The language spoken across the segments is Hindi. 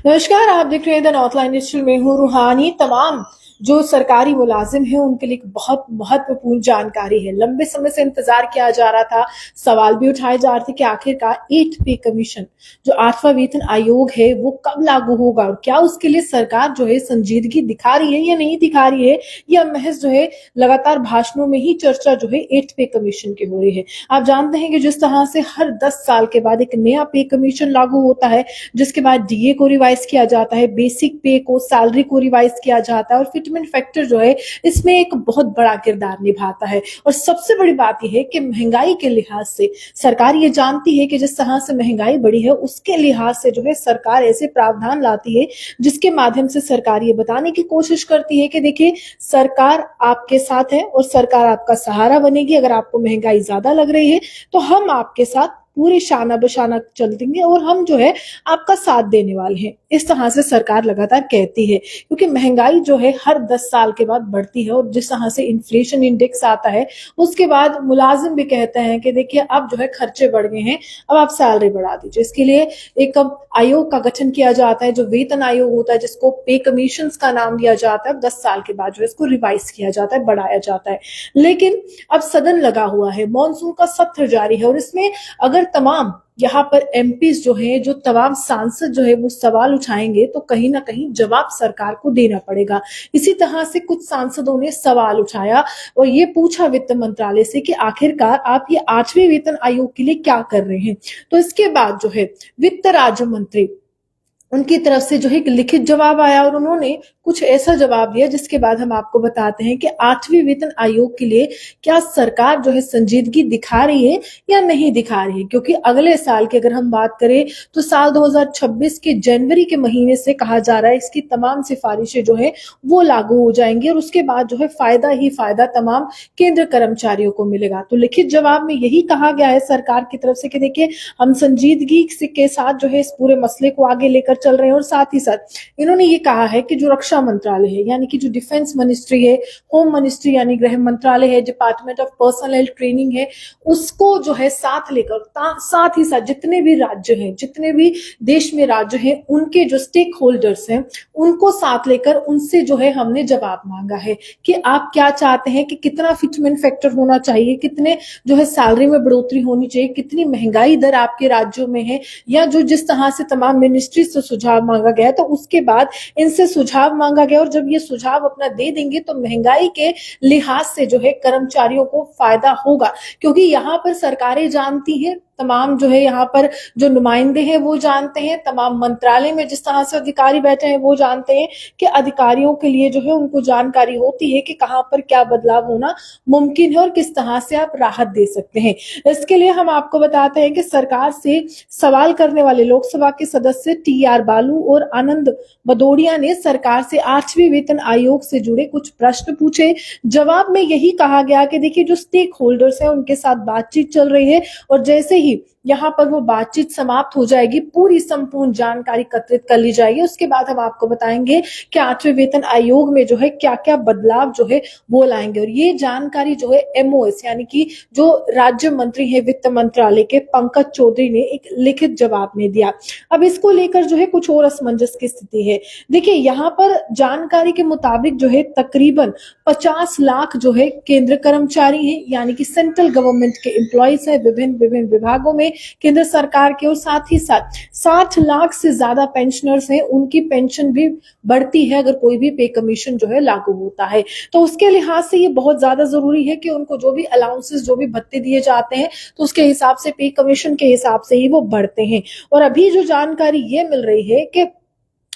नमस्कार, आप देख रहे हैं द नॉर्थलाइन डिजिटल में हूँ रूहानी। तमाम जो सरकारी मुलाजिम हैं उनके लिए एक बहुत महत्वपूर्ण जानकारी है। लंबे समय से इंतजार किया जा रहा था, सवाल भी उठाए जा रहे थे कि आखिरकार 8th पे कमीशन जो 8वां वेतन आयोग है वो कब लागू होगा और क्या उसके लिए सरकार जो है संजीदगी दिखा रही है या नहीं दिखा रही है, या महज जो है लगातार भाषणों में ही चर्चा जो है 8th पे कमीशन की हो रही है। आप जानते हैं कि जिस तरह से हर 10 साल के बाद एक नया पे कमीशन लागू होता है, जिसके बाद डीए को रिवाइज किया जाता है, बेसिक पे को, सैलरी को रिवाइज किया जाता है और फिटमेंट फैक्टर जो है इसमें एक बहुत बड़ा किरदार निभाता है। और सबसे बड़ी बात यह है कि महंगाई के लिहाज से सरकार ये जानती है कि जिस तरह से महंगाई बढ़ी है उसके लिहाज से जो है सरकार ऐसे प्रावधान लाती है जिसके माध्यम से सरकार ये बताने की कोशिश करती है कि देखिए, सरकार आपके साथ है और सरकार आपका सहारा बनेगी। अगर आपको महंगाई ज्यादा लग रही है तो हम आपके साथ पूरी शाना बशाना चल देंगे और हम जो है आपका साथ देने वाले हैं। इस तरह से सरकार लगातार कहती है, क्योंकि महंगाई जो है हर 10 साल के बाद बढ़ती है और जिस तरह से इन्फ्लेशन इंडेक्स आता है उसके बाद मुलाजिम भी कहते हैं कि देखिए अब जो है खर्चे बढ़ गए हैं, अब आप सैलरी बढ़ा दीजिए। इसके लिए एक आयोग का गठन किया जाता है, जो वेतन आयोग होता है, जिसको पे कमीशन का नाम दिया जाता है। 10 साल के बाद जो है इसको रिवाइज किया जाता है, बढ़ाया जाता है। लेकिन अब सदन लगा हुआ है, मॉनसून का सत्र जारी है और इसमें अगर तमाम यहाँ पर एमपीज जो है, जो तमाम सांसद जो है वो सवाल उठाएंगे तो कहीं ना कहीं जवाब सरकार को देना पड़ेगा। इसी तरह से कुछ सांसदों ने सवाल उठाया और ये पूछा वित्त मंत्रालय से कि आखिरकार आप ये 8वें वेतन आयोग के लिए क्या कर रहे हैं। तो इसके बाद जो है वित्त राज्य मंत्री उनकी तरफ से जो है एक लिखित जवाब आया और उन्होंने कुछ ऐसा जवाब दिया जिसके बाद हम आपको बताते हैं कि 8वें वेतन आयोग के लिए क्या सरकार जो है संजीदगी दिखा रही है या नहीं दिखा रही है। क्योंकि अगले साल की अगर हम बात करें तो साल 2026 के जनवरी के महीने से कहा जा रहा है इसकी तमाम सिफारिशें जो है वो लागू हो जाएंगी और उसके बाद जो है फायदा ही फायदा तमाम केंद्र कर्मचारियों को मिलेगा। तो लिखित जवाब में यही कहा गया है सरकार की तरफ से कि देखिए, हम संजीदगी के साथ जो है इस पूरे मसले को आगे लेकर चल रहे हैं और साथ ही साथ इन्होंने ये कहा है कि जो रक्षा मंत्रालय है, यानी कि जो डिफेंस मिनिस्ट्री है, होम मिनिस्ट्री यानी गृह मंत्रालय है, डिपार्टमेंट ऑफ पर्सनल ट्रेनिंग है, उसको जो है साथ लेकर साथ ही साथ जितने भी राज्य हैं, जितने भी देश में राज्य हैं, उनके जो स्टेक होल्डर्स हैं उनको साथ लेकर उनसे जो है हमने जवाब मांगा है कि आप क्या चाहते हैं, कि कितना फिटमेंट फैक्टर होना चाहिए, कितने जो है सैलरी में बढ़ोतरी होनी चाहिए, कितनी महंगाई दर आपके राज्यों में है, या जो जिस तरह से तमाम मिनिस्ट्री से सुझाव मांगा गया। तो उसके बाद इनसे सुझाव मांगा गया और जब ये सुझाव अपना दे देंगे तो महंगाई के लिहाज से जो है कर्मचारियों को फायदा होगा। क्योंकि यहाँ पर सरकारें जानती हैं, तमाम जो है यहाँ पर जो नुमाइंदे हैं वो जानते हैं, तमाम मंत्रालय में जिस तरह से अधिकारी बैठे हैं वो जानते हैं कि अधिकारियों के लिए जो है उनको जानकारी होती है कि कहाँ पर क्या बदलाव होना मुमकिन है और किस तरह से आप राहत दे सकते हैं। इसके लिए हम आपको बताते हैं कि सरकार से सवाल करने वाले लोकसभा के सदस्य टी.आर. बालू और आनंद भदौड़िया ने सरकार से 8वें वेतन आयोग से जुड़े कुछ प्रश्न पूछे। जवाब में यही कहा गया कि देखिए, जो स्टेक होल्डर्स हैं उनके साथ बातचीत चल रही है और जैसे ही यहाँ पर वो बातचीत समाप्त हो जाएगी, पूरी संपूर्ण जानकारी एकत्रित कर ली जाएगी। उसके बाद हम आपको बताएंगे कि 8वें वेतन आयोग में जो है क्या क्या बदलाव जो है वो लाएंगे। और ये जानकारी जो है एमओएस यानी कि जो राज्य मंत्री है वित्त मंत्रालय के पंकज चौधरी ने एक लिखित जवाब में दिया। अब इसको लेकर जो है कुछ और असमंजस की स्थिति है। देखिए, यहाँ पर जानकारी के मुताबिक जो है तकरीबन 50 लाख जो है केंद्र कर्मचारी हैं, यानी कि सेंट्रल गवर्नमेंट के एम्प्लॉइज है विभिन्न विभिन्न विभागों में केंद्र सरकार के, और साथ ही साथ 60 लाख से ज्यादा पेंशनर्स हैं, उनकी पेंशन भी बढ़ती है अगर कोई भी पे कमीशन जो है लागू होता है। तो उसके लिहाज से ये बहुत ज्यादा जरूरी है कि उनको जो भी अलाउंसेस, जो भी भत्ते दिए जाते हैं तो उसके हिसाब से पे कमीशन के हिसाब से ही वो बढ़ते हैं। और अभी जो जानकारी ये मिल रही है कि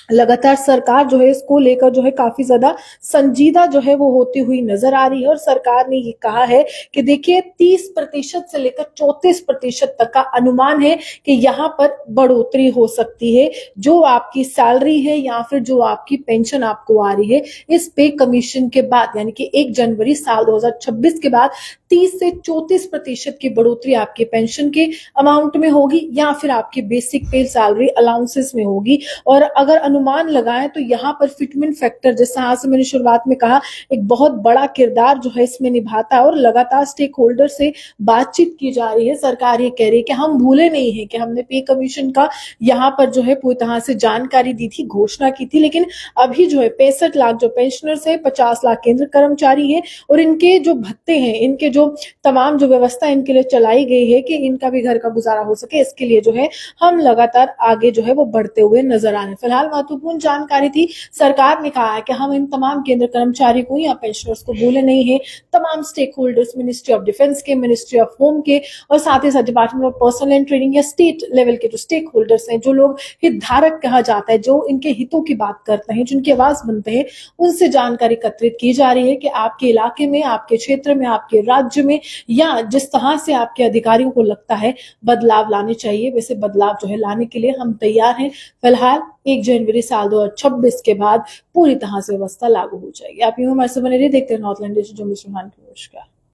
लगातार सरकार जो है इसको लेकर जो है काफी ज्यादा संजीदा जो है वो होती हुई नजर आ रही है और सरकार ने ये कहा है कि देखिए 30% से लेकर 34% तक का अनुमान है कि यहाँ पर बढ़ोतरी हो सकती है। जो आपकी सैलरी है या फिर जो आपकी पेंशन आपको आ रही है इस पे कमीशन के बाद, यानी कि 1 जनवरी साल 2026 के बाद 30 से 34% की बढ़ोतरी आपके पेंशन के अमाउंट में होगी या फिर आपके बेसिक पे सैलरी अलाउंसेस में होगी। और अगर अनुमान लगाएं तो यहाँ पर फिटमेंट फैक्टर, जिस तरह से मैंने शुरुआत में कहा, एक बहुत बड़ा किरदार जो है इसमें निभाता है और लगातार स्टेक होल्डर से बातचीत की जा रही है। सरकार ये कह रही है कि हम भूले नहीं है कि हमने पे कमीशन का यहाँ पर जो है पूरी तरह से जानकारी दी थी, घोषणा की थी, लेकिन अभी जो है 65 लाख जो पेंशनर्स है, 50 लाख केंद्र कर्मचारी है और इनके जो भत्ते हैं, इनके जो तमाम जो व्यवस्था इनके लिए चलाई गई है कि इनका भी घर का गुजारा हो सके, इसके लिए जो है हम लगातार आगे जो है वो बढ़ते हुए नजर आ रहे हैं। फिलहाल महत्वपूर्ण जानकारी थी, सरकार ने कहा है कि हम इन तमाम केंद्र कर्मचारी को या पेंशनर्स को भूले नहीं है। तमाम stakeholders, ministry of defence के, मिनिस्ट्री ऑफ होम के और साथ ही साथ department of personnel and training या स्टेट लेवल के जो स्टेक होल्डर्स हैं, जो लोग हितधारक कहा जाता है, जो इनके हितों की बात करते हैं, जिनकी आवाज बनते हैं, उनसे जानकारी एकत्रित की जा रही है कि आपके इलाके में, आपके क्षेत्र में, आपके राज्य में या जिस तरह से आपके अधिकारियों को लगता है बदलाव लाने चाहिए, वैसे बदलाव जो है लाने के लिए हम तैयार हैं। फिलहाल 1 जनवरी साल 2026 के बाद पूरी तरह से व्यवस्था लागू हो जाएगी। आप यूं हमारे से बने रहिए, देखते हैं नॉर्थलैंड जो मिश्र। नमस्कार।